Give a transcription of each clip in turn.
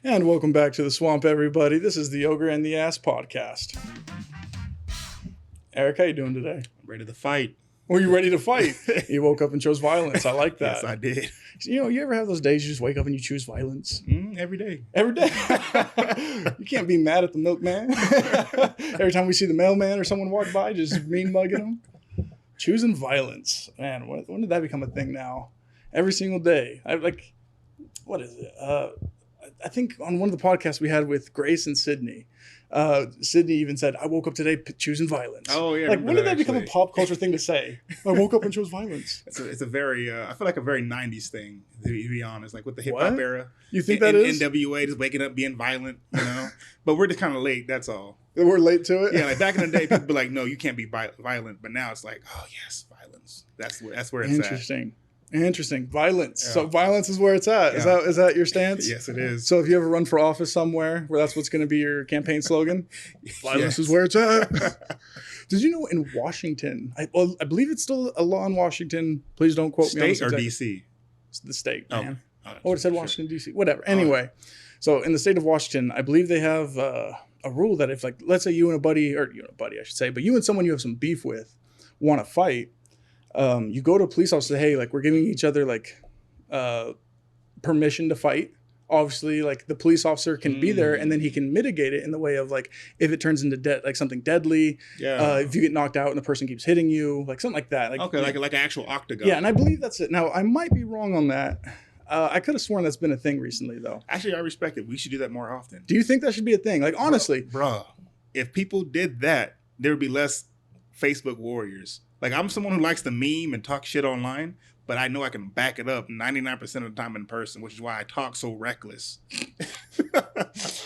And welcome back to the swamp, everybody. This is the Ogre and the Ass podcast. Eric, how you doing today? I'm ready to fight. Were you ready to fight? You woke up and chose violence. I like that. Yes, I did. You know, you ever have those days you just wake up and you choose violence? Every day. Every day. You can't be mad at the milkman. Every time we see the mailman or someone walk by, just mean mugging them. Choosing violence. Man, when did that become a thing now? Every single day. What is it? I think on one of the podcasts we had with Grace and Sydney, Sydney even said, I woke up today choosing violence. Oh, yeah. Like, when did that become a pop culture thing to say? I woke up and chose violence. It's a very, I feel like a very 90s thing, to be honest, like with the hip hop era. You think that is? NWA just waking up being violent, you know? But we're just kind of late, that's all. We're late to it? Yeah, like back in the day, people be like, no, you can't be violent. But now it's like, oh, yes, violence. That's where it's Interesting. Violence. Yeah. So violence is where it's at. Yeah. Is that your stance? Yes, it is. So if you ever run for office somewhere where that's what's going to be your campaign slogan, violence is where it's at. Did you know in Washington, I believe it's still a law in Washington. Please don't quote me on this. State or D.C.? It's the state, man. Oh, it said Washington, D.C. Whatever. Anyway, so in the state of Washington, I believe they have a rule that if, like, let's say you and a buddy, I should say, but you and someone you have some beef with want to fight, you go to a police officer and say, hey, like, we're giving each other, like, permission to fight. Obviously, like, the police officer can be there, and then he can mitigate it in the way of, like, if it turns into like something deadly, if you get knocked out and the person keeps hitting you, like something like that. Like, okay, like an actual octagon. Yeah, and I believe that's it. Now, I might be wrong on that. I could have sworn that's been a thing recently, though. Actually, I respect it. We should do that more often. Do you think that should be a thing? Like, honestly. Bruh, if people did that, there would be less Facebook warriors. Like, I'm someone who likes to meme and talk shit online, but I know I can back it up 99% of the time in person, which is why I talk so reckless. That's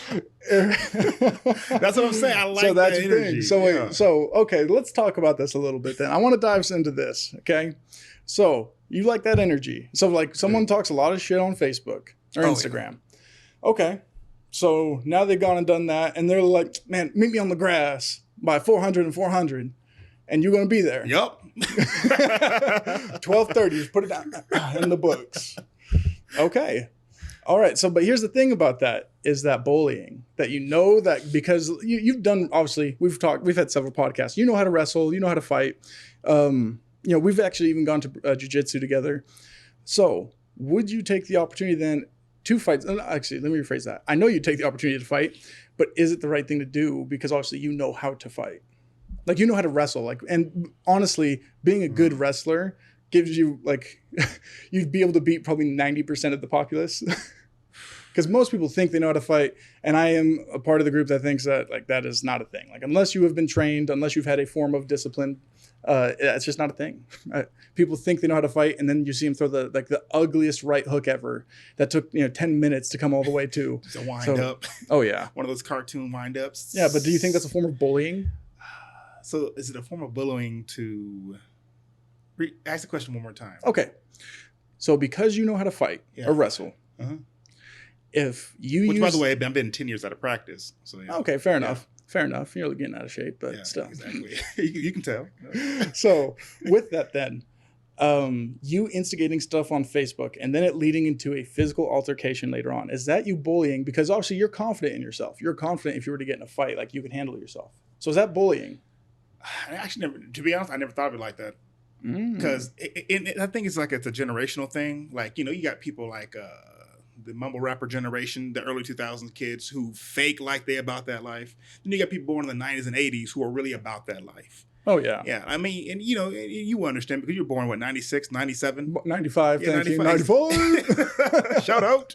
what I'm saying. I like that energy. So, okay, let's talk about this a little bit then. I want to dive into this, okay? So, you like that energy. So, like, someone talks a lot of shit on Facebook or Instagram. Yeah. Okay. So, now they've gone and done that, and they're like, man, meet me on the grass by 400 and 400. And you're going to be there. Yup. 12:30. Just put it down in the books. Okay. All right. So, but here's the thing about that is that bullying that that because you've done, obviously, we've had several podcasts. You know how to wrestle. You know how to fight. We've actually even gone to jiu-jitsu together. So would you take the opportunity then to fight? Actually, let me rephrase that. I know you take the opportunity to fight, but is it the right thing to do? Because obviously you know how to fight. Like, you know how to wrestle. Like, and honestly, being a good wrestler gives you, like, you'd be able to beat probably 90% of the populace. Because most people think they know how to fight. And I am a part of the group that thinks that, like, that is not a thing. Like, unless you have been trained, unless you've had a form of discipline, it's just not a thing. People think they know how to fight. And then you see them throw the ugliest right hook ever that took, 10 minutes to come all the way to. Just a wind up. Oh, yeah. One of those cartoon wind ups. Yeah, but do you think that's a form of bullying? So is it a form of bullying to ask the question one more time? Okay. So because you know how to fight or wrestle, if you by the way, I've been 10 years out of practice. So yeah. Okay, fair enough. Fair enough. You're getting out of shape, but still. Exactly. you can tell. So with that then, you instigating stuff on Facebook and then it leading into a physical altercation later on, is that you bullying? Because obviously you're confident in yourself. You're confident if you were to get in a fight, like, you can handle yourself. So is that bullying? I actually never, to be honest, I never thought of it like that. Because I think it's a generational thing. Like, you got people like the mumble rapper generation, the early 2000s kids who fake like they about that life. Then you got people born in the 90s and 80s who are really about that life. Oh, yeah. Yeah. I mean, and you understand because you were born, 96, 97? 95, yeah, thank 95. You. 94. Shout out.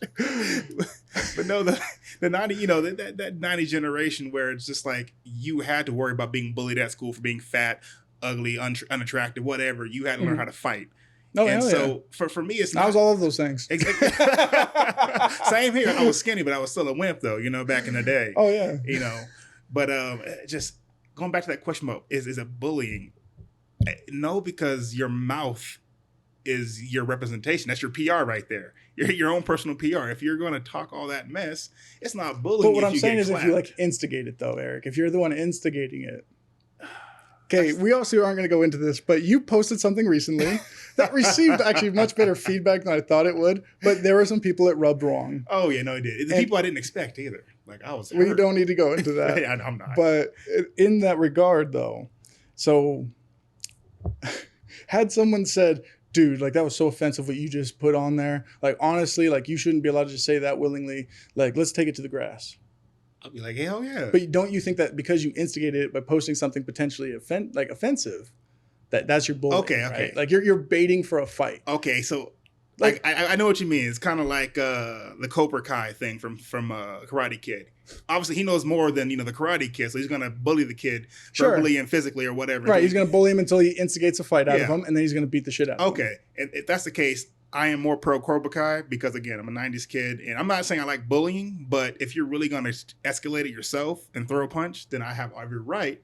But no, the 90, that 90s generation where it's just like you had to worry about being bullied at school for being fat, ugly, unattractive, whatever. You had to learn how to fight. Oh, and so for me, it's not. I was all of those things. Exactly. Same here. I was skinny, but I was still a wimp, though, back in the day. Oh, yeah. But just going back to that question about is it bullying? No, because your mouth is your representation. That's your PR right there. Your own personal PR. If you're going to talk all that mess, it's not bullying. But what I'm saying is if you instigate it, though, Eric, if you're the one instigating it. Okay, we also aren't going to go into this, but you posted something recently that received actually much better feedback than I thought it would, but there were some people it rubbed wrong. Oh, yeah, no, it did. The people I didn't expect either. Like, I was hurt. We don't need to go into that. Yeah, I'm not. But in that regard, though, so had someone said, dude, like that was so offensive what you just put on there. Like, honestly, like you shouldn't be allowed to just say that willingly. Like, let's take it to the grass. I'll be like, hell yeah. But don't you think that because you instigated it by posting something potentially offensive, that's your bullying? Okay. Right? Like you're baiting for a fight. Okay, so like I know what you mean. It's kind of like the Cobra Kai thing from Karate Kid. Obviously, he knows more than the Karate Kid, so he's gonna bully the kid verbally and physically or whatever. Right, he's gonna bully him until he instigates a fight out of him, and then he's gonna beat the shit out of him. Okay, and if that's the case, I am more pro Cobra Kai because, again, I'm a 90s kid. And I'm not saying I like bullying, but if you're really going to escalate it yourself and throw a punch, then I have every right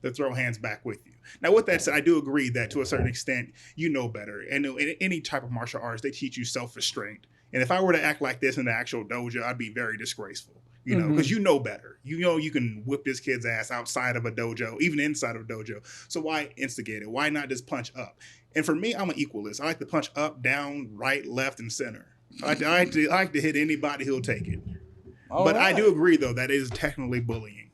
to throw hands back with you. Now, with that said, I do agree that to a certain extent, you know better. And in any type of martial arts, they teach you self-restraint. And if I were to act like this in the actual dojo, I'd be very disgraceful. Because you know better. You know you can whip this kid's ass outside of a dojo, even inside of a dojo. So why instigate it? Why not just punch up? And for me, I'm an equalist. I like to punch up, down, right, left, and center. I like to hit anybody who'll take it. But I do agree, though, that is technically bullying.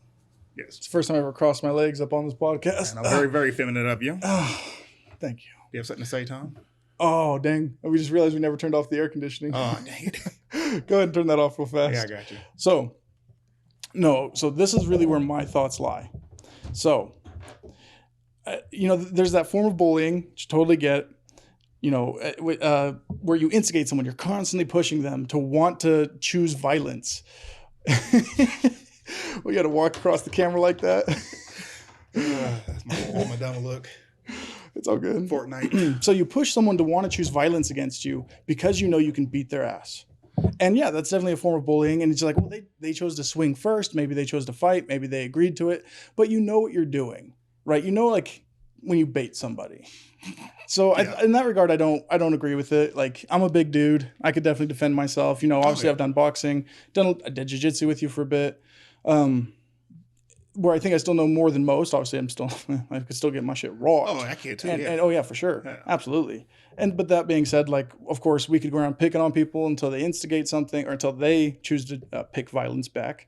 Yes. It's the first time I ever crossed my legs up on this podcast. And I'm very, very feminine of you. Thank you. Do you have something to say, Tom? Oh, dang. We just realized we never turned off the air conditioning. Oh, dang it. Go ahead and turn that off real fast. Yeah, I got you. So this is really where my thoughts lie. So, there's that form of bullying, which I totally get, where you instigate someone, you're constantly pushing them to want to choose violence. We got to walk across the camera like that. That's my dumb look. It's all good. Fortnite. So you push someone to want to choose violence against you because you know you can beat their ass. And yeah, that's definitely a form of bullying. And it's like, well, they chose to swing first. Maybe they chose to fight. Maybe they agreed to it. But you know what you're doing, right? like when you bait somebody. So yeah. In that regard, I don't agree with it. Like, I'm a big dude. I could definitely defend myself. Obviously I've done boxing, I did jiu-jitsu with you for a bit. Where I think I still know more than most. Obviously, I could still get my shit raw. Oh, I can too. And oh yeah, for sure, yeah. Absolutely. But that being said, like, of course, we could go around picking on people until they instigate something or until they choose to pick violence back,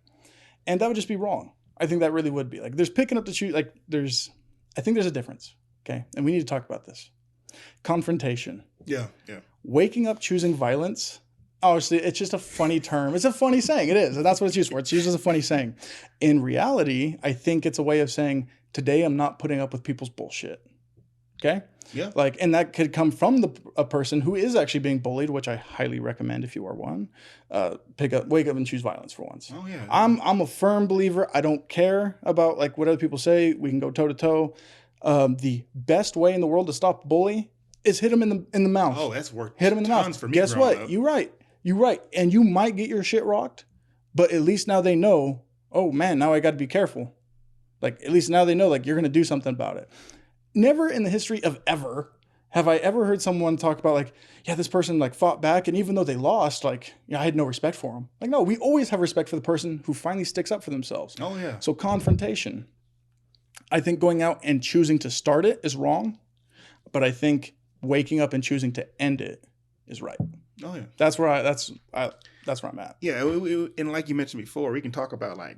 and that would just be wrong. I think that really would be like there's picking up to choose. Like I think there's a difference. Okay, and we need to talk about this. Confrontation. Yeah. Waking up choosing violence. Obviously, it's just a funny term. It's a funny saying. It is. And that's what it's used for. It's used as a funny saying. In reality, I think it's a way of saying, today I'm not putting up with people's bullshit. Okay? Yeah. And that could come from a person who is actually being bullied, which I highly recommend if you are one. Wake up and choose violence for once. Oh, yeah. I'm a firm believer. I don't care about like what other people say. We can go toe to toe. The best way in the world to stop a bully is hit him in the mouth. Oh, that's worked. Hit him in the mouth. For me. Guess what? You're right. And you might get your shit rocked, but at least now they know, oh man, now I got to be careful. Like, at least now they know, like, you're going to do something about it. Never in the history of ever have I ever heard someone talk about like, yeah, this person like fought back. And even though they lost, like, I had no respect for them. Like, no, we always have respect for the person who finally sticks up for themselves. Oh yeah. So confrontation, I think going out and choosing to start it is wrong, but I think waking up and choosing to end it is right. Oh yeah, that's where I'm at. Yeah, and like you mentioned before, we can talk about like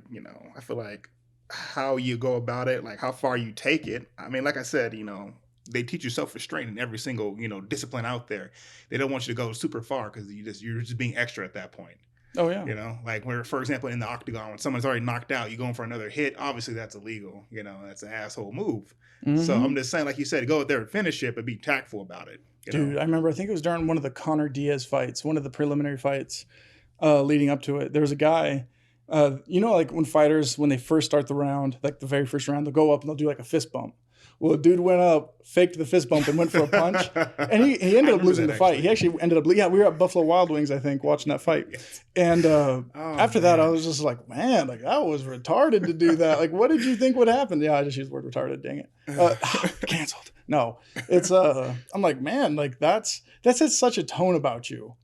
I feel like how you go about it, like how far you take it. I mean, like I said, they teach you self-restraint in every single discipline out there. They don't want you to go super far because you're just being extra at that point. Oh yeah. Like where, for example, in the octagon, when someone's already knocked out, you going for another hit. Obviously, that's illegal. That's an asshole move. Mm-hmm. So I'm just saying, like you said, go out there and finish it, but be tactful about it. Dude, I remember, I think it was during one of the Conor Diaz fights, one of the preliminary fights leading up to it. There was a guy, like when fighters, when they first start the round, like the very first round, they'll go up and they'll do like a fist bump. Well, a dude went up, faked the fist bump, and went for a punch. And he ended up losing the fight. He actually ended up, we were at Buffalo Wild Wings, I think, watching that fight. And after that, I was just like, man, like that was retarded to do that. Like, what did you think would happen? Yeah, I just used the word retarded, dang it. Canceled. No, it's, I'm like, man, like that sets such a tone about you.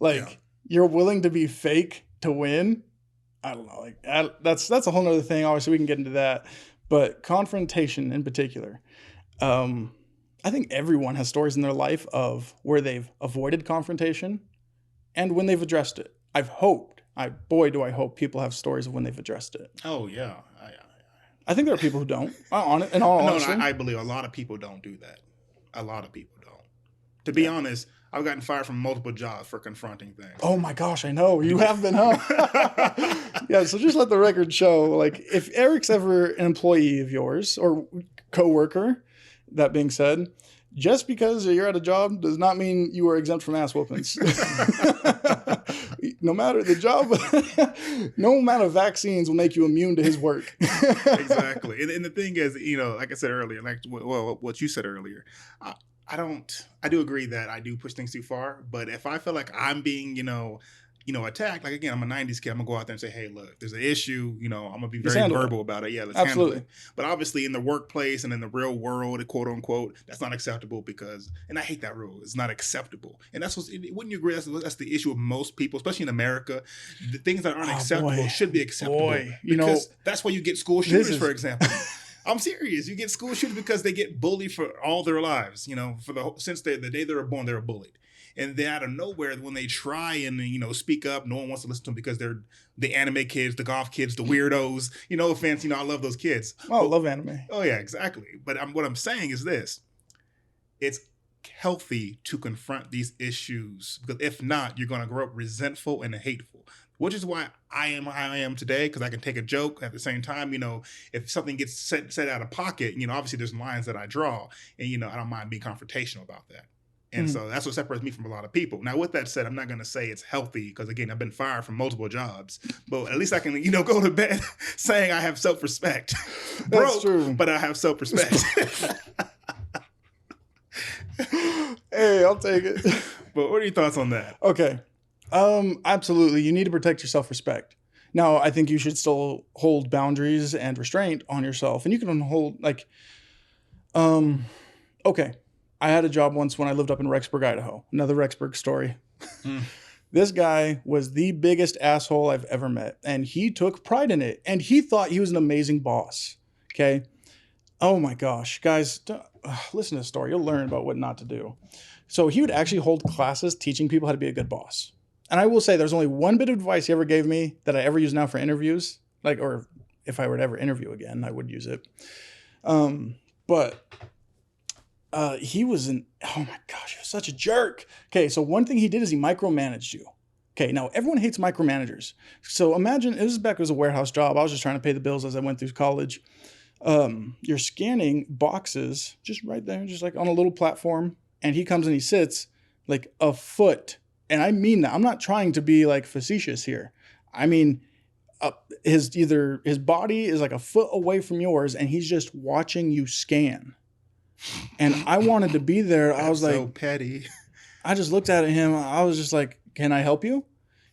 Like, you're willing to be fake to win. I don't know. Like, that's a whole nother thing. Obviously, we can get into that. But confrontation in particular, I think everyone has stories in their life of where they've avoided confrontation and when they've addressed it. Boy, do I hope people have stories of when they've addressed it. Oh yeah. I think there are people who don't. In all honesty. I believe a lot of people don't do that. A lot of people don't. To be honest, I've gotten fired from multiple jobs for confronting things. Oh my gosh, I know. You have been, huh? Yeah, so just let the record show, like, if Eric's ever an employee of yours or coworker, that being said, just because you're at a job does not mean you are exempt from ass whoopings. No matter the job, no amount of vaccines will make you immune to his work. Exactly. And the thing is, like I said earlier, like what you said earlier, I do agree that I do push things too far. But if I feel like I'm being, attacked, like again, I'm a 90s kid, I'm gonna go out there and say, hey, look, there's an issue, I'm gonna be very verbal about it. Yeah, let's handle it. But obviously in the workplace and in the real world, quote unquote, that's not acceptable and I hate that rule. It's not acceptable. And wouldn't you agree that's the issue of most people, especially in America? The things that aren't acceptable should be acceptable. Because that's why you get school shooters, for example. I'm serious. You get school shooters because they get bullied for all their lives. Since the day they were born, they were bullied. And then out of nowhere, when they try and, speak up, no one wants to listen to them because they're the anime kids, the golf kids, the weirdos. No offense, I love those kids. Oh, I love anime. Oh, yeah, exactly. But what I'm saying is this. It's healthy to confront these issues because if not, you're going to grow up resentful and hateful, which is why I am how I am today, because I can take a joke at the same time. If something gets set out of pocket, obviously there's lines that I draw and, I don't mind being confrontational about that. And so that's what separates me from a lot of people. Now, with that said, I'm not going to say it's healthy because, again, I've been fired from multiple jobs. But at least I can, go to bed saying I have self-respect. That's true. But I have self-respect. Hey, I'll take it. But what are your thoughts on that? Okay. Absolutely. You need to protect your self-respect. Now, I think you should still hold boundaries and restraint on yourself. And you can hold, okay. I had a job once when I lived up in Rexburg, Idaho. Another Rexburg story. This guy was the biggest asshole I've ever met. And he took pride in it. And he thought he was an amazing boss. Okay. Oh my gosh. Guys, listen to the story. You'll learn about what not to do. So he would actually hold classes teaching people how to be a good boss. And I will say there's only one bit of advice he ever gave me that I ever use now for interviews. Or if I were to ever interview again, I would use it. He was oh my gosh, he was such a jerk. Okay, so one thing he did is he micromanaged you. Okay, now everyone hates micromanagers. So imagine, this is back as a warehouse job. I was just trying to pay the bills as I went through college. You're scanning boxes just right there, just like on a little platform. And he comes and he sits like a foot. And I mean that. I'm not trying to be like facetious here. I mean, his body is like a foot away from yours and he's just watching you scan. And I wanted to be there. I was like, so petty. I just looked at him. I was just like, can I help you?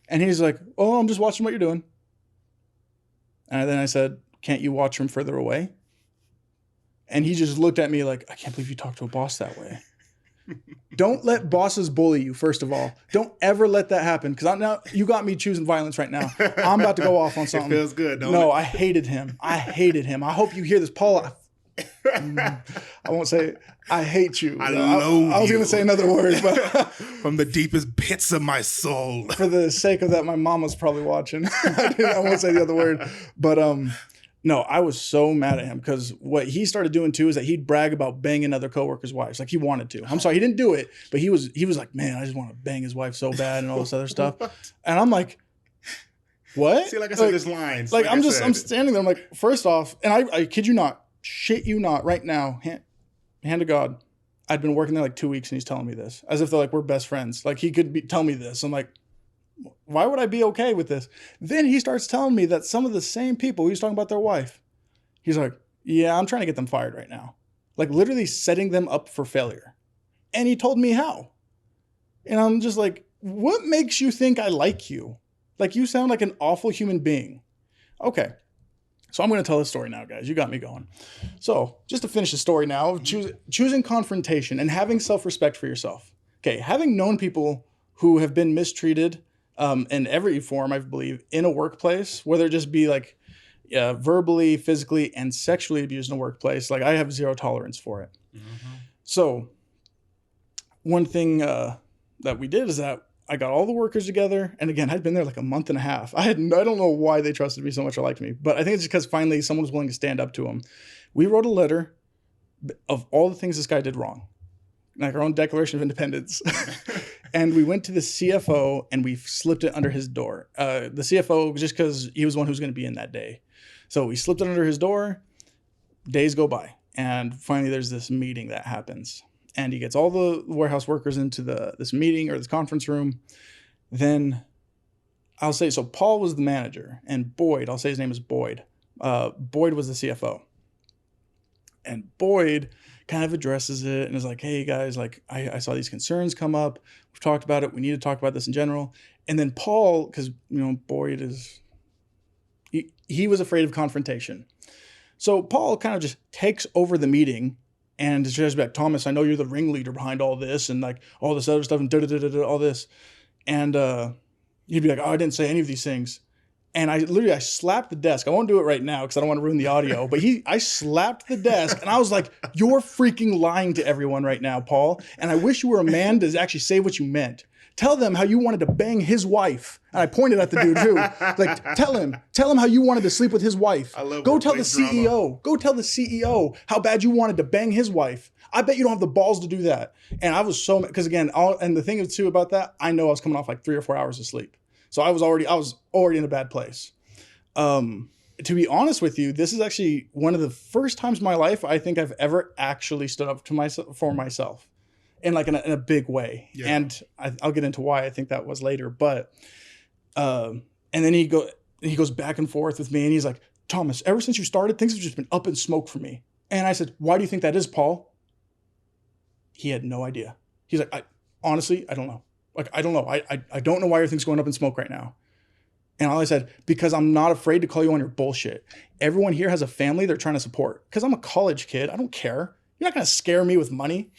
And he's like, oh, I'm just watching what you're doing. And then I said, can't you watch from further away? And he just looked at me like, I can't believe you talk to a boss that way. Don't let bosses bully you, first of all. Don't ever let that happen. Because now you got me choosing violence right now. I'm about to go off on something. It feels good, don't it? No, I hated him. I hope you hear this, Paul. I won't say I hate you. I was going to say another word, but from the deepest pits of my soul. For the sake of that, my mom was probably watching. I won't say the other word, but no, I was so mad at him because what he started doing too is that he'd brag about banging other coworkers' wives, like he wanted to. I'm sorry, he didn't do it, but he was like, man, I just want to bang his wife so bad and all this other stuff. And I'm like, what? See, like I said, there's lines. I'm standing there. I'm like, first off, and I kid you not. Shit you not, right now, hand to God, I'd been working there like 2 weeks and he's telling me this, as if they're like, we're best friends. Like he could tell me this. I'm like, why would I be okay with this? Then he starts telling me that some of the same people, he was talking about their wife. He's like, yeah, I'm trying to get them fired right now. Like literally setting them up for failure. And he told me how. And I'm just like, what makes you think I like you? Like you sound like an awful human being. Okay. So I'm going to tell this story now, guys. You got me going. So just to finish the story now, choosing confrontation and having self-respect for yourself. Okay, having known people who have been mistreated in every form, I believe, in a workplace, whether it just be like, verbally, physically, and sexually abused in the workplace. Like I have zero tolerance for it. Mm-hmm. So one thing that we did is that I got all the workers together. And again, I'd been there like a month and a half. I don't know why they trusted me so much or liked me, but I think it's because finally someone was willing to stand up to them. We wrote a letter of all the things this guy did wrong, like our own Declaration of Independence. And we went to the CFO and we slipped it under his door. The CFO, just because he was the one who was going to be in that day. So we slipped it under his door. Days go by. And finally there's this meeting that happens. And he gets all the warehouse workers into this meeting or this conference room. Then I'll say, so Paul was the manager and Boyd, I'll say his name is Boyd. Boyd was the CFO. And Boyd kind of addresses it and is like, hey guys, like I saw these concerns come up. We've talked about it. We need to talk about this in general. And then Paul, because Boyd he was afraid of confrontation. So Paul kind of just takes over the meeting and it's just like, Thomas, I know you're the ringleader behind all this and like all this other stuff and all this. And he'd be like, oh, I didn't say any of these things. And I slapped the desk. I won't do it right now because I don't want to ruin the audio. But I slapped the desk and I was like, you're freaking lying to everyone right now, Paul. And I wish you were a man to actually say what you meant. Tell them how you wanted to bang his wife. And I pointed at the dude too. Like, tell him how you wanted to sleep with his wife. Go tell the CEO. Drama. Go tell the CEO how bad you wanted to bang his wife. I bet you don't have the balls to do that. And I was so, because again, and the thing is too about that, I know I was coming off like 3 or 4 hours of sleep. So I was already in a bad place. To be honest with you, this is actually one of the first times in my life I think I've ever actually stood up for myself in like in a big way. Yeah. And I'll get into why I think that was later. But and then he goes back and forth with me and he's like, Thomas, ever since you started, things have just been up in smoke for me. And I said, why do you think that is, Paul? He had no idea. He's like, honestly, I don't know. Like, I don't know. I don't know why everything's going up in smoke right now. And all I said, because I'm not afraid to call you on your bullshit. Everyone here has a family they're trying to support. Because I'm a college kid. I don't care. You're not going to scare me with money.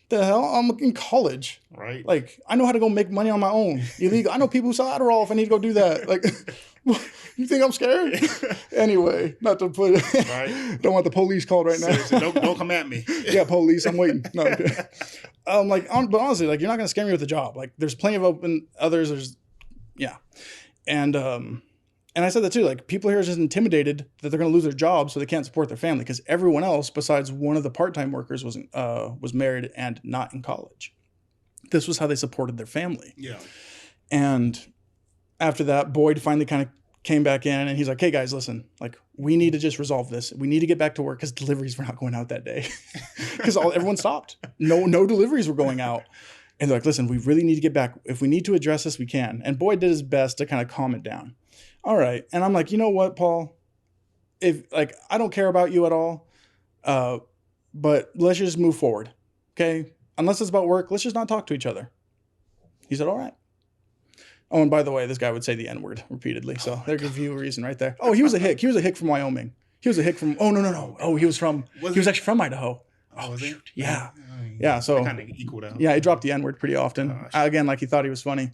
The hell? I'm in college. Right. Like, I know how to go make money on my own. Illegal. I know people who sell Adderall if I need to go do that. Like, you think I'm scared? Anyway, not to put it. Right. Don't want the police called right now. Seriously, don't come at me. Yeah, police, I'm waiting. No, okay. But honestly, like, you're not going to scare me with a job. Like, there's plenty of open others. Yeah. And I said that too. Like, people here are just intimidated that they're going to lose their job, so they can't support their family because everyone else besides one of the part-time workers was married and not in college. This was how they supported their family. Yeah. And after that, Boyd finally kind of came back in and he's like, hey guys, listen, like, we need to just resolve this. We need to get back to work because deliveries were not going out that day because everyone stopped. No deliveries were going out. And they're like, listen, we really need to get back. If we need to address this, we can. And Boyd did his best to kind of calm it down. All right. And I'm like, you know what, Paul? I don't care about you at all. But let's just move forward. Okay. Unless it's about work, let's just not talk to each other. He said, all right. Oh, and by the way, this guy would say the N-word repeatedly. So there gives you a reason right there. Oh, he was a hick. He was a hick from Wyoming. He was a hick from, no. Oh, he was actually from Idaho. Oh, was he? Yeah. Yeah. So kind of equaled out. Yeah. He dropped the N-word pretty often. Again, like he thought he was funny.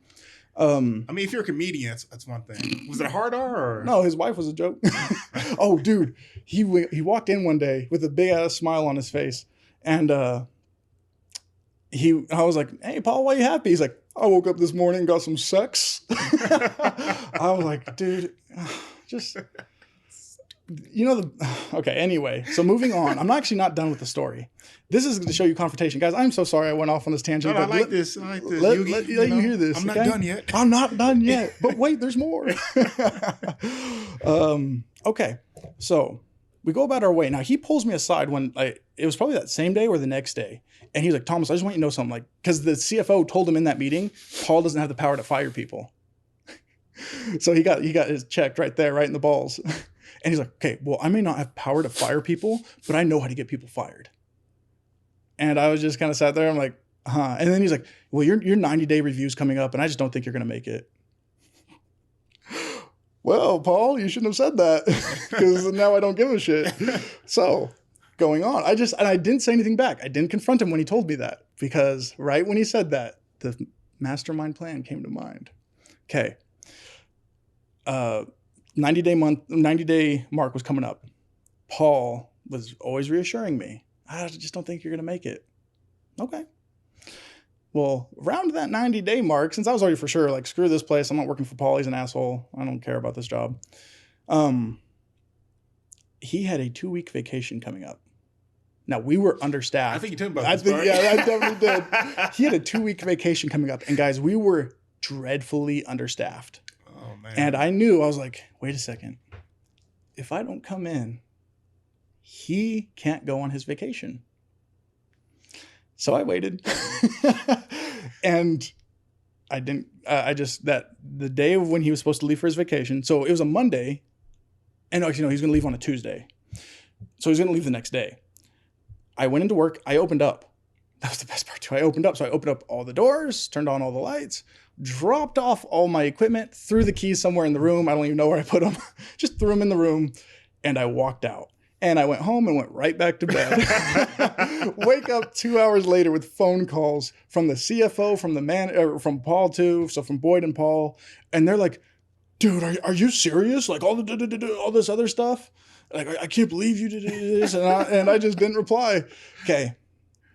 I mean, if you're a comedian, that's one thing. Was it a hard R or? No, his wife was a joke. Oh, dude. He walked in one day with a big ass smile on his face. And I was like, hey, Paul, why are you happy? He's like, I woke up this morning and got some sex. I was like, dude, just, okay, anyway. So moving on. I'm actually not done with the story. This is to show you confrontation. Guys, I'm so sorry I went off on this tangent. No, I like this. Let you hear this. I'm not done yet. I'm not done yet. But wait, there's more. Okay. So we go about our way. Now, he pulls me aside when it was probably that same day or the next day. And he's like, Thomas, I just want you to know something. Like, because the CFO told him in that meeting, Paul doesn't have the power to fire people. So he got his checked right there, right in the balls. And he's like, okay, well, I may not have power to fire people, but I know how to get people fired. And I was just kind of sat there. I'm like, huh. And then he's like, well, your 90-day review's coming up, and I just don't think you're going to make it. Well, Paul, you shouldn't have said that because now I don't give a shit. So going on, I didn't say anything back. I didn't confront him when he told me that because right when he said that, the mastermind plan came to mind. Okay. 90 day mark was coming up. Paul was always reassuring me, I just don't think you're going to make it. Okay. Well, around that 90-day mark, since I was already for sure, like, screw this place. I'm not working for Paul. He's an asshole. I don't care about this job. He had a 2-week vacation coming up. Now, we were understaffed. I think you told me about this. Yeah, I definitely did. He had a 2-week vacation coming up. And guys, we were dreadfully understaffed. Oh, man. And I knew, I was like, wait a second. If I don't come in, he can't go on his vacation. So I waited. And I didn't, the day of when he was supposed to leave for his vacation. So it was a Monday. And actually, no, he's going to leave on a Tuesday. So he's going to leave the next day. I went into work. I opened up. That was the best part too. I opened up. So I opened up all the doors, turned on all the lights, dropped off all my equipment, threw the keys somewhere in the room. I don't even know where I put them. Just threw them in the room. And I walked out. And I went home and went right back to bed. Wake up 2 hours later with phone calls from the CFO, from Paul too. So from Boyd and Paul. And they're like, dude, are you serious? Like all this other stuff? Like, I can't believe you did this. And I just didn't reply. Okay.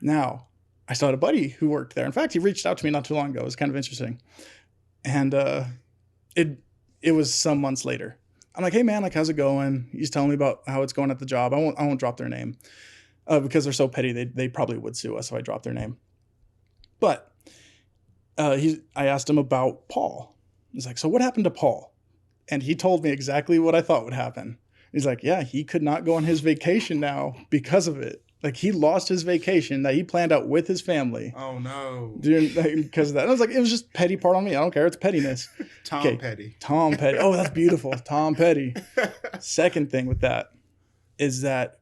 Now, I still had a buddy who worked there. In fact, he reached out to me not too long ago. It was kind of interesting. And it was some months later. I'm like, hey man, like, how's it going? He's telling me about how it's going at the job. I won't drop their name because they're so petty. They probably would sue us if I dropped their name. But I asked him about Paul. He's like, so what happened to Paul? And he told me exactly what I thought would happen. He's like, yeah, he could not go on his vacation now because of it. Like, he lost his vacation that he planned out with his family. Oh, no. Because of that. And I was like, it was just petty part on me. I don't care. It's pettiness. Tom Petty. Tom Petty. Oh, that's beautiful. Tom Petty. Second thing with that is that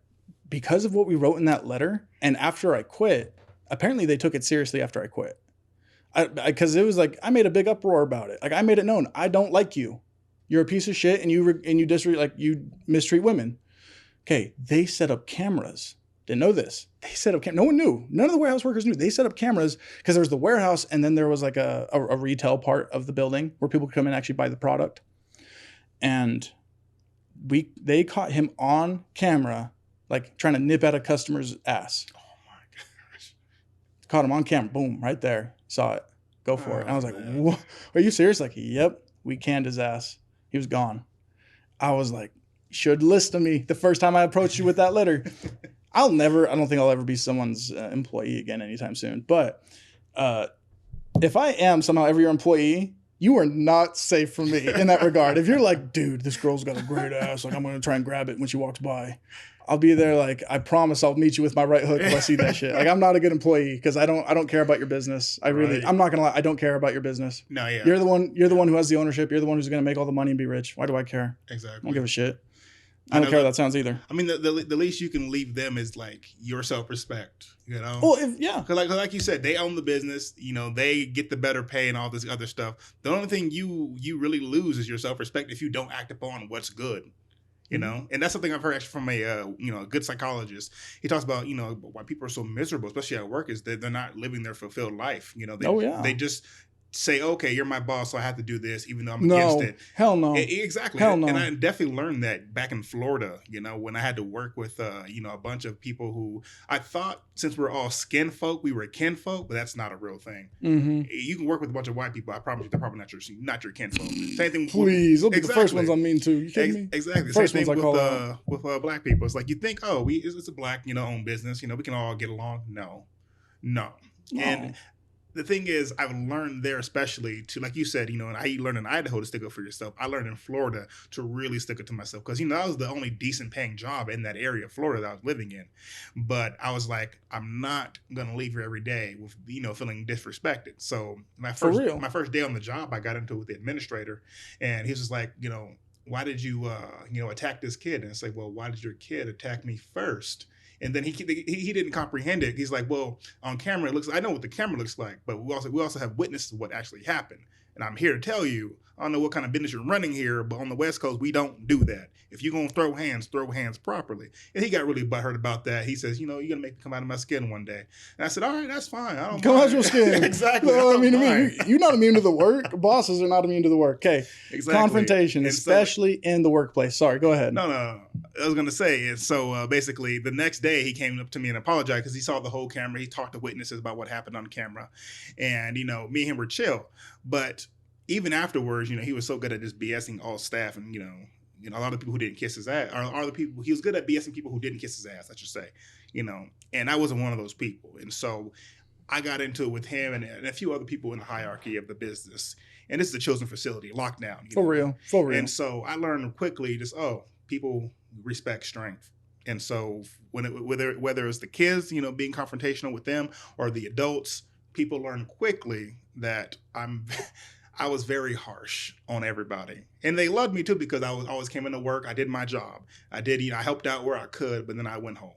because of what we wrote in that letter, and after I quit, apparently they took it seriously after I quit. Because it was like, I made a big uproar about it. Like, I made it known. I don't like you. You're a piece of shit, and you mistreat women. Okay, they set up cameras. Didn't know this. They set up cameras. No one knew. None of the warehouse workers knew. They set up cameras because there was the warehouse, and then there was like a retail part of the building where people could come in and actually buy the product. And they caught him on camera, like trying to nip at a customer's ass. Oh my gosh! Caught him on camera. Boom! Right there. Saw it. Go for it. And I was like, "What? Are you serious?" Like, yep. We canned his ass. He was gone. I was like, should listen to me the first time I approached you with that letter. I don't think I'll ever be someone's employee again anytime soon. But if I am somehow ever your employee, you are not safe from me in that regard. If you're like, dude, this girl's got a great ass, like, I'm going to try and grab it when she walks by, I'll be there. Like, I promise I'll meet you with my right hook if I see that shit. Like, I'm not a good employee because I don't care about your business. I'm not going to lie. I don't care about your business. No, yeah. You're the one who has the ownership. You're the one who's going to make all the money and be rich. Why do I care? Exactly. I don't give a shit. I don't care how that sounds either. I mean, the least you can leave them is like your self-respect, you know? Well, because like you said, they own the business, you know, they get the better pay and all this other stuff. The only thing you really lose is your self-respect if you don't act upon what's good, you know? And that's something I've heard actually from a good psychologist. He talks about, you know, why people are so miserable, especially at work, is that they're not living their fulfilled life. You know, they just say, okay, you're my boss, so I have to do this, even though I'm against it. Hell no. Exactly. Hell no. And I definitely learned that back in Florida, you know, when I had to work with, a bunch of people who I thought, since we're all skin folk, we were kin folk, but that's not a real thing. Mm-hmm. You can work with a bunch of white people. I promise you, they're probably not your kin folk. Same thing. Please, they'll be the first ones I'm mean to. You kidding me? Exactly. Same thing with black people. It's like, you think, oh, it's a black, owned business. We can all get along. No. And the thing is, I've learned there, especially to, like you said, and I learned in Idaho to stick up for yourself. I learned in Florida to really stick up to myself because, that was the only decent paying job in that area of Florida that I was living in. But I was like, I'm not going to leave here every day with, feeling disrespected. So my first day on the job, I got into it with the administrator, and he was just like, why did you, attack this kid? And it's like, well, why did your kid attack me first? And then he didn't comprehend it. He's like, well, on camera, I know what the camera looks like, but we also have witnessed what actually happened. And I'm here to tell you, I don't know what kind of business you're running here, but on the West Coast, we don't do that. If you're going to throw hands properly. And he got really butthurt about that. He says, you're going to make me come out of my skin one day. And I said, all right, that's fine. I don't come mind. out your skin. Exactly. No, I mean, you're not immune to the work. Bosses are not immune to the work. Okay. Exactly. Confrontation, especially in the workplace. Sorry, go ahead. No. I was going to say, and so basically the next day he came up to me and apologized because he saw the whole camera. He talked to witnesses about what happened on camera. And, me and him were chill. But even afterwards, he was so good at just BSing all staff and, a lot of people who didn't kiss his ass, or the people, he was good at BSing people who didn't kiss his ass, I should say, and I wasn't one of those people. And so I got into it with him and a few other people in the hierarchy of the business. And this is a children's facility, lockdown. For real. And so I learned quickly people respect strength. And so whether it's the kids, being confrontational with them or the adults, people learn quickly that I was very harsh on everybody. And they loved me too because I always came into work. I did my job. I helped out where I could, but then I went home.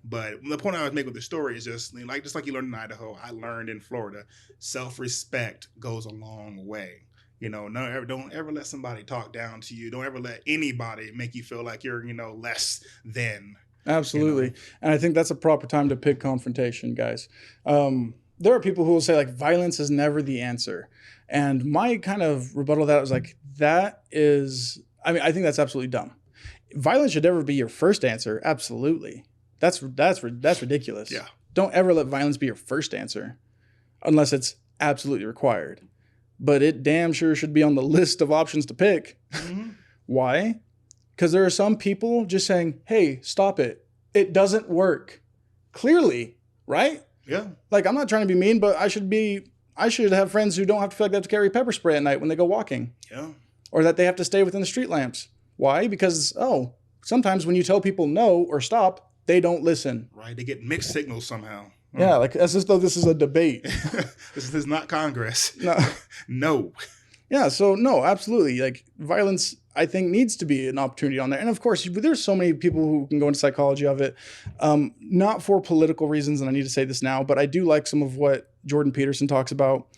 But the point I was making with the story is just like you learned in Idaho, I learned in Florida, self-respect goes a long way. Don't ever let somebody talk down to you. Don't ever let anybody make you feel like you're, less than. Absolutely. And I think that's a proper time to pick confrontation, guys. There are people who will say violence is never the answer. And my kind of rebuttal to that was I think that's absolutely dumb. Violence should never be your first answer. Absolutely. That's ridiculous. Yeah. Don't ever let violence be your first answer unless it's absolutely required. But it damn sure should be on the list of options to pick. Mm-hmm. Why? Because there are some people just saying, hey, stop it. It doesn't work. Clearly, right? Yeah. I'm not trying to be mean, but I should have friends who don't have to feel like they have to carry pepper spray at night when they go walking. Yeah. Or that they have to stay within the street lamps. Why? Because, sometimes when you tell people no or stop, they don't listen. Right. They get mixed signals somehow. Yeah, as if though this is a debate. This is not Congress. No. No. Yeah, so no, absolutely. Violence, I think, needs to be an opportunity on there. And of course, there's so many people who can go into psychology of it, not for political reasons, and I need to say this now, but I do like some of what Jordan Peterson talks about.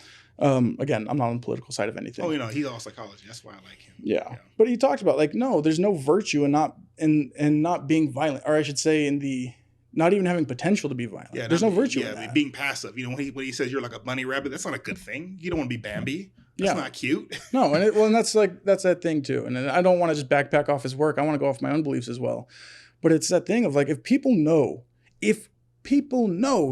Again, I'm not on the political side of anything. Oh, he's all psychology. That's why I like him. Yeah. But he talked about no, there's no virtue in not being violent, or I should say in the not even having potential to be violent. Yeah, there's no virtue in that. Being passive. When he says you're like a bunny rabbit, that's not a good thing. You don't want to be Bambi. That's not cute. No, and that's that thing too. And I don't want to just backpack off his work. I want to go off my own beliefs as well. But it's that thing of if people know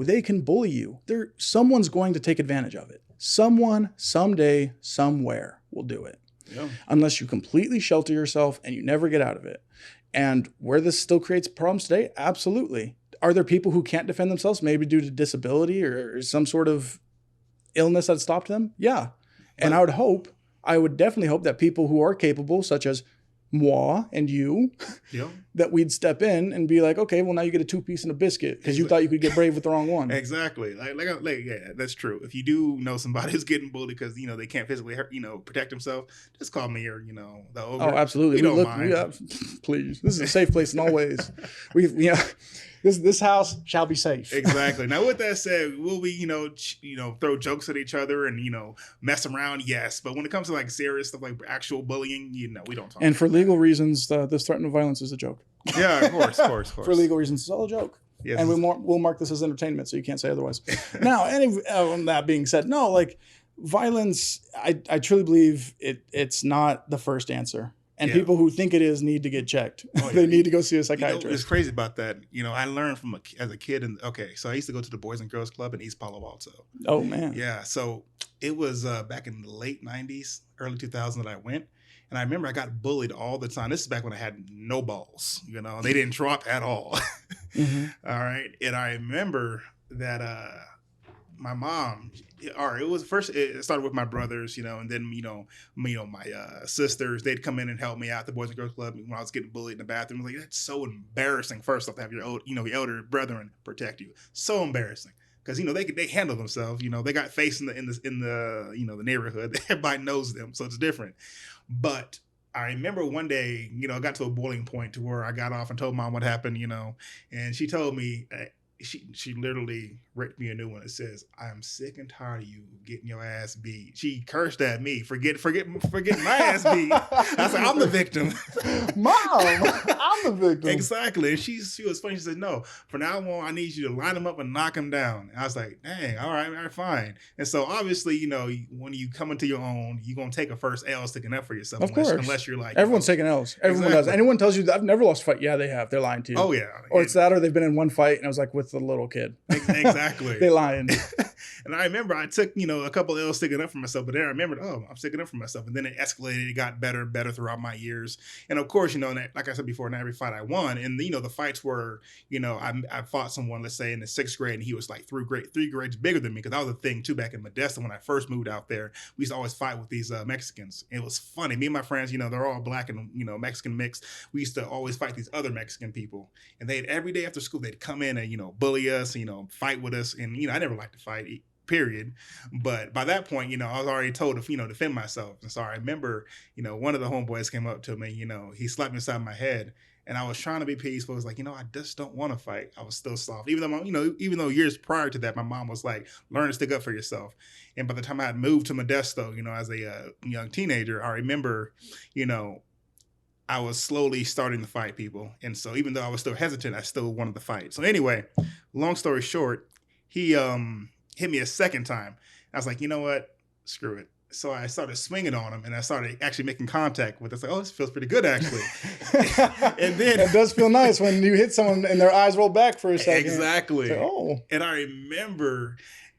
they can bully you, someone's going to take advantage of it. Someone, someday, somewhere will do it. Yeah. Unless you completely shelter yourself and you never get out of it. And where this still creates problems today, absolutely. Are there people who can't defend themselves, maybe due to disability or some sort of illness that stopped them? Yeah. And I would definitely hope that people who are capable, such as moi and you, that we'd step in and be like, okay, well, now you get a 2-piece and a biscuit because you thought you could get brave with the wrong one. Exactly. Yeah, that's true. If you do know somebody who's getting bullied because, they can't physically hurt, protect themselves, just call me or, the ogre. Oh, absolutely. We don't mind. Please. This is a safe place in all ways. This house shall be safe. Exactly. Now, with that said, will we, throw jokes at each other and, mess around? Yes. But when it comes to serious stuff like actual bullying, we don't talk. And for legal reasons, this threat of violence is a joke. Yeah, of course. For legal reasons, it's all a joke. Yes. And we'll mark this as entertainment, so you can't say otherwise. Now, that being said, no, violence, I truly believe it's not the first answer. And people who think it is need to get checked. Oh, yeah. They need to go see a psychiatrist. It's crazy about that. I learned as a kid. So I used to go to the Boys and Girls Club in East Palo Alto. Oh, man. Yeah. So it was back in the late 90s, early 2000s that I went. And I remember I got bullied all the time. This is back when I had no balls. They didn't drop at all. Mm-hmm. All right. And I remember that my mom, it started with my brothers, and then, my sisters, they'd come in and help me out at the Boys and Girls Club when I was getting bullied in the bathroom. I was like, that's so embarrassing. First off, to have your elder brethren protect you. So embarrassing. Because, they handle themselves, they got face in the neighborhood. Everybody knows them. So it's different. But I remember one day, I got to a boiling point to where I got off and told Mom what happened, and she told me, she literally wrote me a new one. It says, "I am sick and tired of you getting your ass beat." She cursed at me for getting my ass beat. I said, "I'm the victim." Mom, I'm the victim. Exactly. And she was funny. She said, "No, from now on, I need you to line him up and knock him down." And I was like, "Dang, all right, fine." And so obviously, when you come into your own, you're gonna take a first L sticking up for yourself. Of course. Unless you're like, everyone's taking L's. Everyone does. Anyone tells you that I've never lost a fight, yeah, they have. They're lying to you. Oh yeah. Or it's that, or they've been in one fight and I was like with the little kid. Exactly. They lying. And I remember I took, a couple of L's sticking up for myself, but then I remembered, I'm sticking up for myself. And then it escalated. It got better and better throughout my years. And of course, like I said before, not every fight I won. And, the fights were, I fought someone, let's say in the 6th grade, and he was like 3 grades bigger than me. Because that was the thing too, back in Modesto when I first moved out there, we used to always fight with these Mexicans. It was funny. Me and my friends, they're all black and, Mexican mixed. We used to always fight these other Mexican people. And every day after school, they'd come in and, bully us, fight with us. And, I never liked to fight, period. But by that point, I was already told to, defend myself. And so I remember, one of the homeboys came up to me, he slapped me inside my head. And I was trying to be peaceful. I was like, I just don't want to fight. I was still soft. Even though years prior to that, my mom was like, learn to stick up for yourself. And by the time I had moved to Modesto, as a young teenager, I remember, I was slowly starting to fight people. And so even though I was still hesitant, I still wanted to fight. So anyway, long story short, he hit me a second time. I was like, you know what? Screw it. So I started swinging on him and I started actually making contact with it. I was like, oh, this feels pretty good actually. And then it does feel nice when you hit someone and their eyes roll back for a second. Exactly. Like, oh. And I remember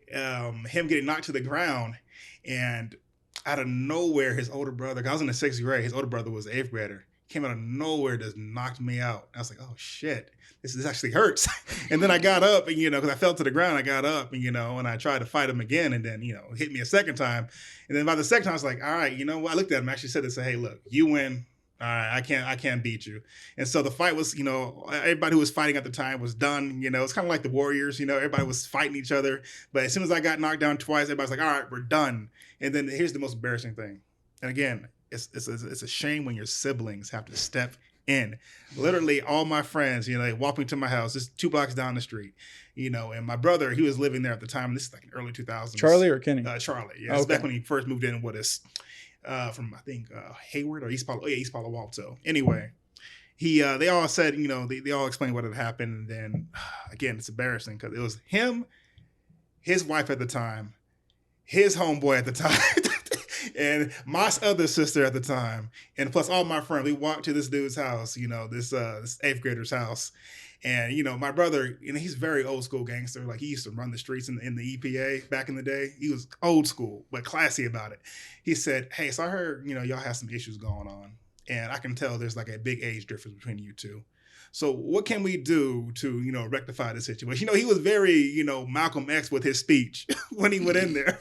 him getting knocked to the ground, and out of nowhere, his older brother, I was in the 6th grade, his older brother was the 8th grader, came out of nowhere, just knocked me out. I was like, oh shit, this actually hurts. And then I got up and, because I fell to the ground, I got up and, and I tried to fight him again, and then, hit me a second time. And then by the second time, I was like, all right, what? I looked at him, actually said this, hey, look, you win. All right, I can't beat you. And so the fight was, everybody who was fighting at the time was done. It's kind of like the Warriors, everybody was fighting each other. But as soon as I got knocked down twice, everybody's like, all right, we're done. And then here's the most embarrassing thing. And again, it's a shame when your siblings have to step in. Literally all my friends, they walked me to my house, just 2 blocks down the street, and my brother, he was living there at the time. This is like in early 2000s. Charlie or Kenny? Charlie. Yeah. It's back when he first moved in with us. From I think Hayward or East Palo Alto. Anyway, they all said, they all explained what had happened. And then again, it's embarrassing because it was him, his wife at the time, his homeboy at the time, and my other sister at the time, and plus all my friends. We walked to this dude's house, this 8th grader's house. And, my brother, he's very old school gangster. Like he used to run the streets in the EPA back in the day. He was old school, but classy about it. He said, hey, so I heard, y'all have some issues going on. And I can tell there's like a big age difference between you two. So what can we do to, rectify the situation? He was very, Malcolm X with his speech when he went in there.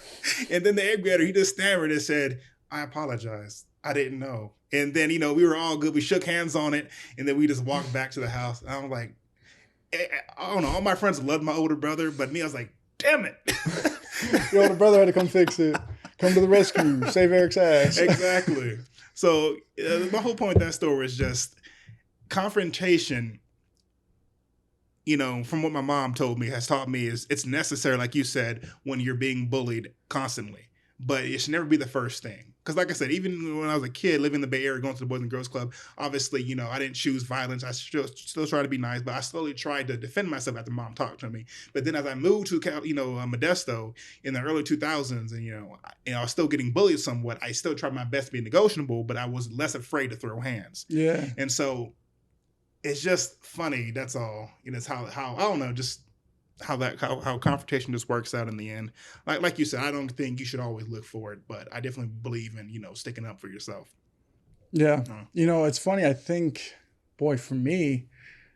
And then the 8th grader, he just stammered and said, I apologize. I didn't know. And then, we were all good. We shook hands on it. And then we just walked back to the house. And I'm like, I don't know. All my friends loved my older brother, but me, I was like, damn it. Your older brother had to come fix it. Come to the rescue. Save Eric's ass. Exactly. So my whole point of that story is just confrontation, from what my mom told me, has taught me is it's necessary, like you said, when you're being bullied constantly. But it should never be the first thing. Because like I said, even when I was a kid living in the Bay Area, going to the Boys and Girls Club, obviously, I didn't choose violence. I still tried to be nice, but I slowly tried to defend myself after mom talked to me. But then as I moved to, Modesto in the early 2000s, and I was still getting bullied somewhat, I still tried my best to be negotiable, but I was less afraid to throw hands. Yeah. And so it's just funny. That's all. It's how I don't know, just how confrontation just works out in the end. Like you said, I don't think you should always look for it, but I definitely believe in, sticking up for yourself. Yeah. It's funny. I think, boy, for me,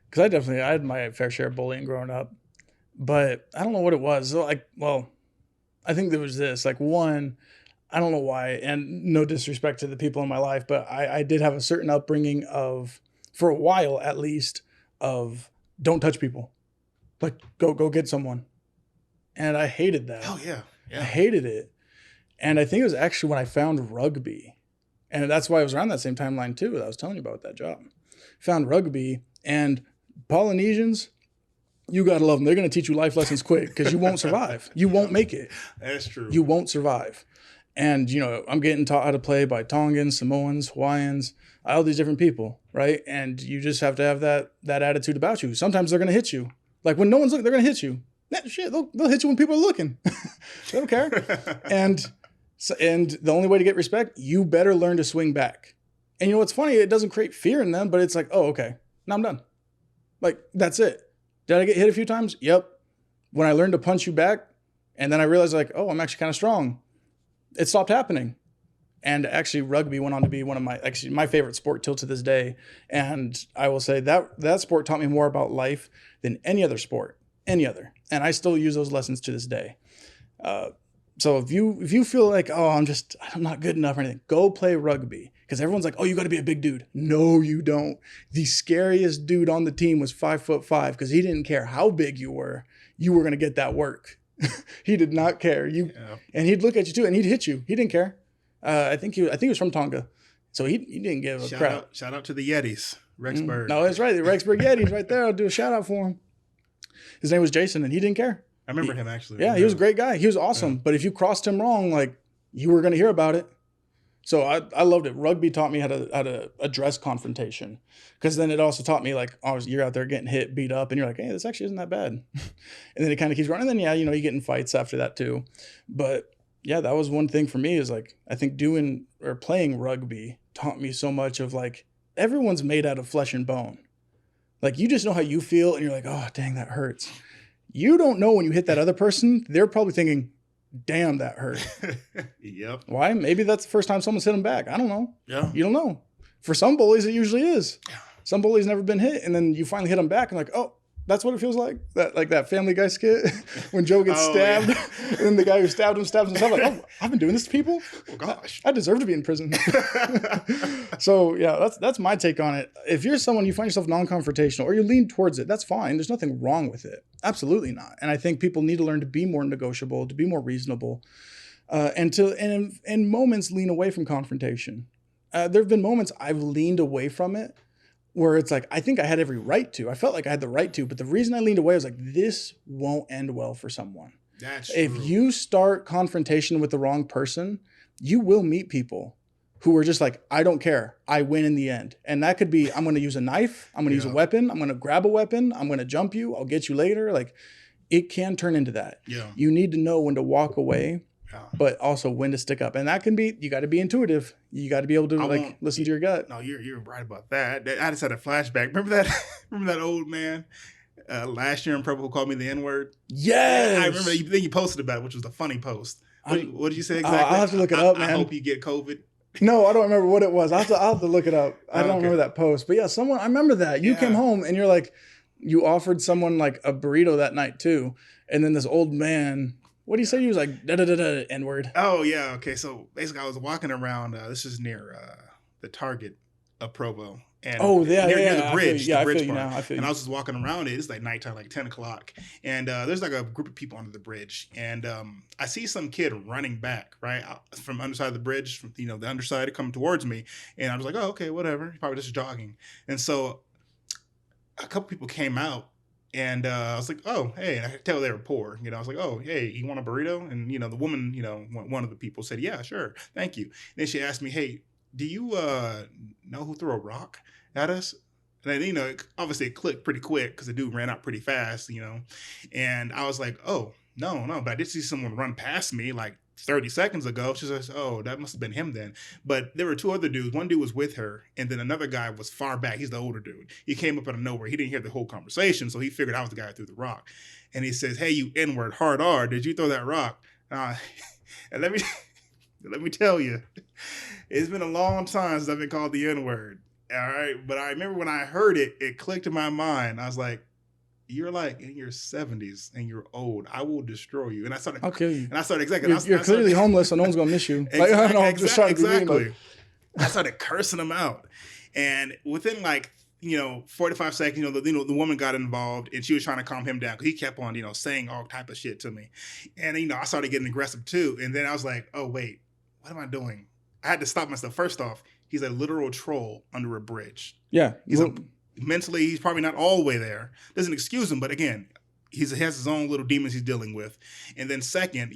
because I had my fair share of bullying growing up, but I don't know what it was. So I think there was this, one, I don't know why, and no disrespect to the people in my life, but I did have a certain upbringing of, for a while at least, of don't touch people. Like, go get someone. And I hated that. Oh, yeah. I hated it. And I think it was actually when I found rugby. And that's why I was around that same timeline, too, that I was telling you about that job. Found rugby. And Polynesians, you got to love them. They're going to teach you life lessons quick because you won't survive. You won't make it. That's true. You won't survive. And, I'm getting taught how to play by Tongans, Samoans, Hawaiians, all these different people, right? And you just have to have that attitude about you. Sometimes they're going to hit you. Like when no one's looking, they're going to hit you. Shit, they'll hit you when people are looking. They don't care. And the only way to get respect, you better learn to swing back. And what's funny, it doesn't create fear in them, but it's like, oh, okay, now I'm done. Like, that's it. Did I get hit a few times? Yep. When I learned to punch you back, and then I realized like, oh, I'm actually kind of strong, it stopped happening. And actually rugby went on to be one of my favorite sport till to this day. And I will say that sport taught me more about life than any other sport, any other. And I still use those lessons to this day. So if you feel like, oh, I'm not good enough or anything, go play rugby. Because everyone's like, oh, you got to be a big dude. No, you don't. The scariest dude on the team was 5'5" because he didn't care how big you were going to get that work. He did not care. And he'd look at you too, and he'd hit you. He didn't care. I think he was from Tonga, so he didn't give a crap. Shout out to the Yetis, Rexburg. No, that's right, the Rexburg Yetis right there. I'll do a shout out for him. His name was Jason, and he didn't care. I remember him actually. Yeah, he was a great guy. He was awesome. Yeah. But if you crossed him wrong, like you were going to hear about it. So I loved it. Rugby taught me how to address confrontation, because then it also taught me like, oh, you're out there getting hit, beat up, and you're like, hey, this actually isn't that bad. And then it kind of keeps running. And then you get in fights after that too. But yeah, that was one thing for me is like, I think playing rugby taught me so much of like, everyone's made out of flesh and bone. Like you just know how you feel and you're like, oh, dang, that hurts. You don't know when you hit that other person, they're probably thinking, damn, that hurt. Yep. Why? Maybe that's the first time someone's hit them back. I don't know. Yeah. You don't know. For some bullies, it usually is. Some bullies never been hit, and then you finally hit them back and like, oh, that's what it feels like. That Family Guy skit when Joe gets stabbed, yeah. And then the guy who stabbed him stabs himself. Like, oh, I've been doing this to people. Oh gosh, I deserve to be in prison. So yeah, that's my take on it. If you're someone you find yourself non-confrontational or you lean towards it, that's fine. There's nothing wrong with it. Absolutely not. And I think people need to learn to be more negotiable, to be more reasonable, and in moments lean away from confrontation. There have been moments I've leaned away from it, where it's like, I think I had every right to. I felt like I had the right to, but the reason I leaned away was like, this won't end well for someone. That's if true. you start confrontation with the wrong person, you will meet people who are just like, I don't care. I win in the end. And that could be, I'm going to use a knife. I'm going to use a weapon. I'm going to grab a weapon. I'm going to jump you. I'll get you later. Like it can turn into that. Yeah. You need to know when to walk away. But also when to stick up. And that can be, you got to be intuitive. You got to be able to listen to your gut. No, you're right about that. I just had a flashback. Remember that old man last year in purple who called me the N-word? Yes. I remember then you posted about it, which was a funny post. What did you say exactly? I'll have to look it up, man. I hope you get COVID. No, I don't remember what it was. I'll have to look it up. I don't remember that post. But yeah, I remember that. You came home and you're like, you offered someone like a burrito that night too. And then this old man, what do you say? He was like, da-da-da-da, N-word. Oh, yeah. Okay. So basically, I was walking around. This is near the Target of Provo. And near the bridge. I feel you now. I feel you. And I was just walking around it. It's like nighttime, like 10 o'clock. And there's like a group of people under the bridge. And I see some kid running back, right, from underside of the bridge, from the underside, coming towards me. And I was like, oh, okay, whatever. He's probably just jogging. And so a couple people came out. And I was like, oh, hey, and I could tell they were poor. I was like, oh, hey, you want a burrito? And, the woman, one of the people said, yeah, sure. Thank you. And then she asked me, hey, do you know who threw a rock at us? And then, obviously it clicked pretty quick because the dude ran out pretty fast, And I was like, oh, no. But I did see someone run past me like 30 seconds ago. She says, oh, that must have been him then. But there were two other dudes. One dude was with her, and then another guy was far back. He's the older dude. He came up out of nowhere. He didn't hear the whole conversation, so he figured I was the guy who threw the rock. And he says, hey, you N-word, hard R, did you throw that rock? And let me tell you, it's been a long time since I've been called the N-word. All right? But I remember when I heard it, it clicked in my mind. I was like, you're like in your 70s and you're old. I will destroy you. And I started. Okay. And I started exactly. You're clearly homeless, so no one's gonna miss you. Exactly. I started cursing him out, and within 45 seconds, the woman got involved and she was trying to calm him down because he kept on, saying all type of shit to me, and I started getting aggressive too. And then I was like, oh wait, what am I doing? I had to stop myself. First off, he's a literal troll under a bridge. Yeah. mentally, he's probably not all the way there. Doesn't excuse him, but again, he has his own little demons he's dealing with. And then second,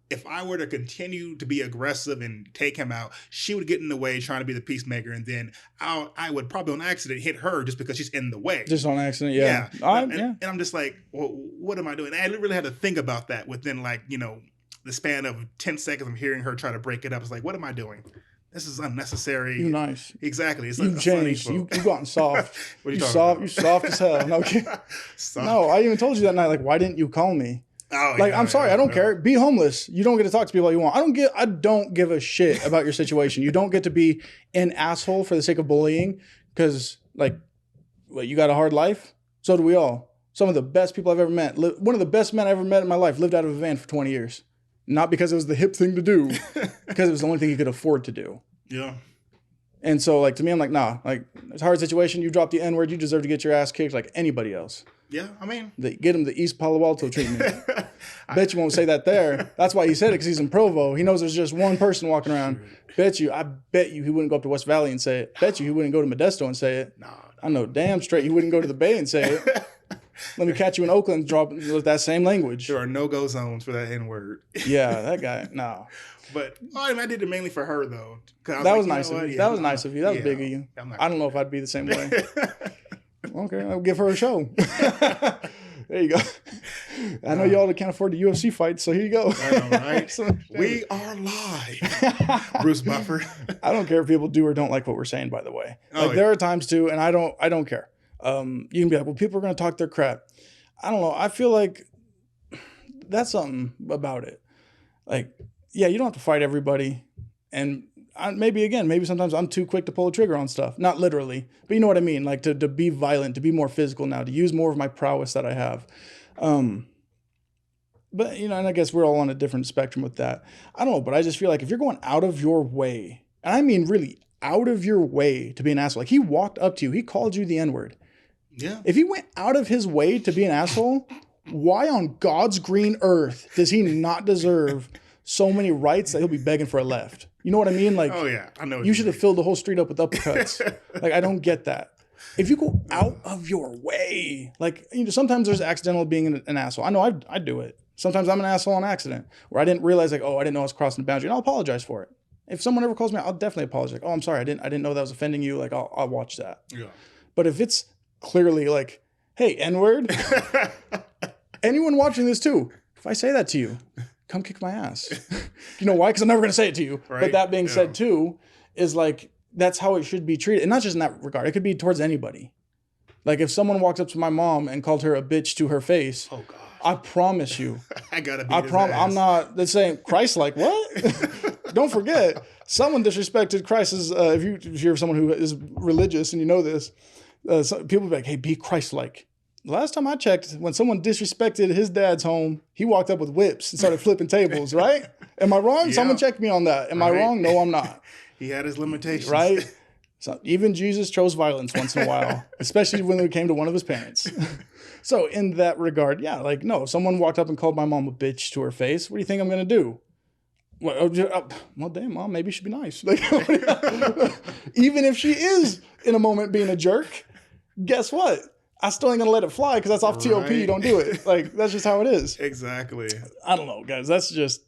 if I were to continue to be aggressive and take him out, she would get in the way trying to be the peacemaker, and then I would probably on accident hit her just because she's in the way. Just on accident, yeah. And I'm just like, well, what am I doing? And I really had to think about that within the span of 10 seconds of hearing her try to break it up. It's like, what am I doing? This is unnecessary. You nice. Exactly. It's You've changed. You've gotten soft. What are you you talking soft. about? You soft as hell. No, no, I even told you that night, like, why didn't you call me? Oh, I'm sorry, I don't care. Be homeless. You don't get to talk to people all you want. I don't give a shit about your situation. You don't get to be an asshole for the sake of bullying because, you got a hard life? So do we all. Some of the best people I've ever met. One of the best men I ever met in my life lived out of a van for 20 years. Not because it was the hip thing to do, because it was the only thing he could afford to do. Yeah. And so, to me, I'm like, nah. It's a hard situation. You drop the N-word, you deserve to get your ass kicked like anybody else. Yeah, I mean. Get him the East Palo Alto treatment. Bet you won't say that there. That's why he said it, because he's in Provo. He knows there's just one person walking around. I bet you he wouldn't go up to West Valley and say it. Bet you he wouldn't go to Modesto and say it. No. I know damn straight he wouldn't go to the Bay and say it. Let me catch you in Oakland dropping with that same language. There are no-go zones for that N-word. Yeah, that guy, no. But I did it mainly for her, though. That was nice of you. That was nice of you. That was big of you. I don't know if I'd be the same way. Okay, I'll give her a show. There you go. I know y'all can't afford the UFC fights, so here you go. I know, right? We are live. Bruce Buffer. I don't care if people do or don't like what we're saying, by the way. There are times too, and I don't care. You can be like, well, people are going to talk their crap. I don't know. I feel like that's something about it. Yeah, you don't have to fight everybody. And maybe sometimes I'm too quick to pull a trigger on stuff. Not literally, but you know what I mean? To be violent, to be more physical now, to use more of my prowess that I have. But, and I guess we're all on a different spectrum with that. I don't know, but I just feel like if you're going out of your way, and I mean really out of your way to be an asshole, he walked up to you, he called you the N-word. Yeah. If he went out of his way to be an asshole, why on God's green earth does he not deserve so many rights that he'll be begging for a left? You know what I mean? Oh yeah, I know. You should have filled the whole street up with uppercuts. I don't get that. If you go out of your way, sometimes there's accidental being an asshole. I know I do it. Sometimes I'm an asshole on accident where I didn't realize I didn't know I was crossing the boundary, and I'll apologize for it. If someone ever calls me, I'll definitely apologize. I'm sorry, I didn't know that was offending you. I'll watch that. Yeah. But if it's clearly hey, N-word, anyone watching this too, if I say that to you, come kick my ass. You know why? Because I'm never going to say it to you. Right? But that being said too, is that's how it should be treated. And not just in that regard. It could be towards anybody. If someone walks up to my mom and called her a bitch to her face, oh God, I promise you. I gotta beat his ass. I'm not the same. Christ-like, what? Don't forget, someone disrespected Christ. If you hear someone who is religious and you know this, people be like, hey, be Christ-like. Last time I checked, when someone disrespected his dad's home, he walked up with whips and started flipping tables, right? Am I wrong? Yeah. Someone check me on that. Am I wrong? No, I'm not. He had his limitations. Right? So even Jesus chose violence once in a while, especially when it came to one of his parents. So in that regard, yeah, no, someone walked up and called my mom a bitch to her face. What do you think I'm going to do? Well, damn, Mom, maybe she'd be nice. Even if she is in a moment being a jerk, guess what? I still ain't going to let it fly because that's off TOP. You don't do it. That's just how it is. Exactly. I don't know, guys. That's just,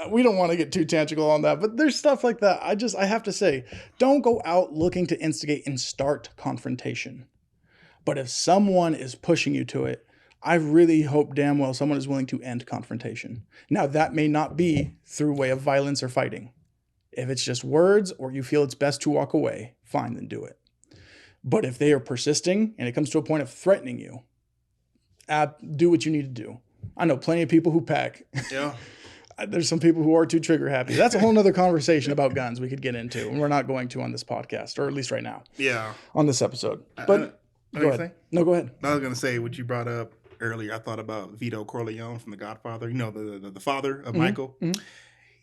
we don't want to get too tangential on that, but there's stuff like that. I have to say, don't go out looking to instigate and start confrontation. But if someone is pushing you to it, I really hope damn well someone is willing to end confrontation. Now, that may not be through way of violence or fighting. If it's just words or you feel it's best to walk away, fine, then do it. But if they are persisting and it comes to a point of threatening you, do what you need to do. I know plenty of people who pack. Yeah. There's some people who are too trigger happy. That's a whole nother conversation about guns we could get into, and we're not going to on this podcast, or at least right now. Yeah. On this episode. But go ahead. No, go ahead. I was going to say what you brought up earlier. I thought about Vito Corleone from The Godfather. You know, the father of Michael. Mm-hmm.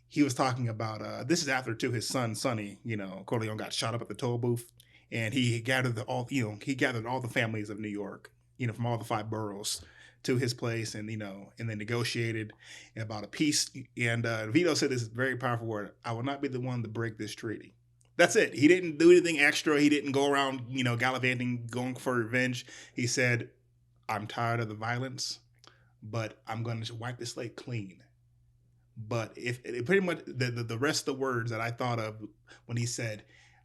He was talking about, this is after too, his son, Sonny, Corleone got shot up at the toll booth, and he gathered all the families of New York, from all the 5 boroughs to his place, and and then negotiated about a peace. And Vito said this very powerful word: "I will not be the one to break this treaty." That's it. He didn't do anything extra. He didn't go around, gallivanting, going for revenge. He said, I'm tired of the violence, but I'm going to wipe the slate clean. But if it pretty much the rest of the words that I thought of when he said,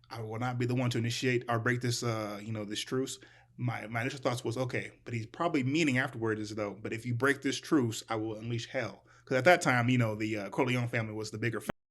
I will not be the one to initiate or break this, this truce. My initial thoughts was, okay, but he's probably meaning afterwards is though, but if you break this truce, I will unleash hell. Because at that time, the Corleone family was the bigger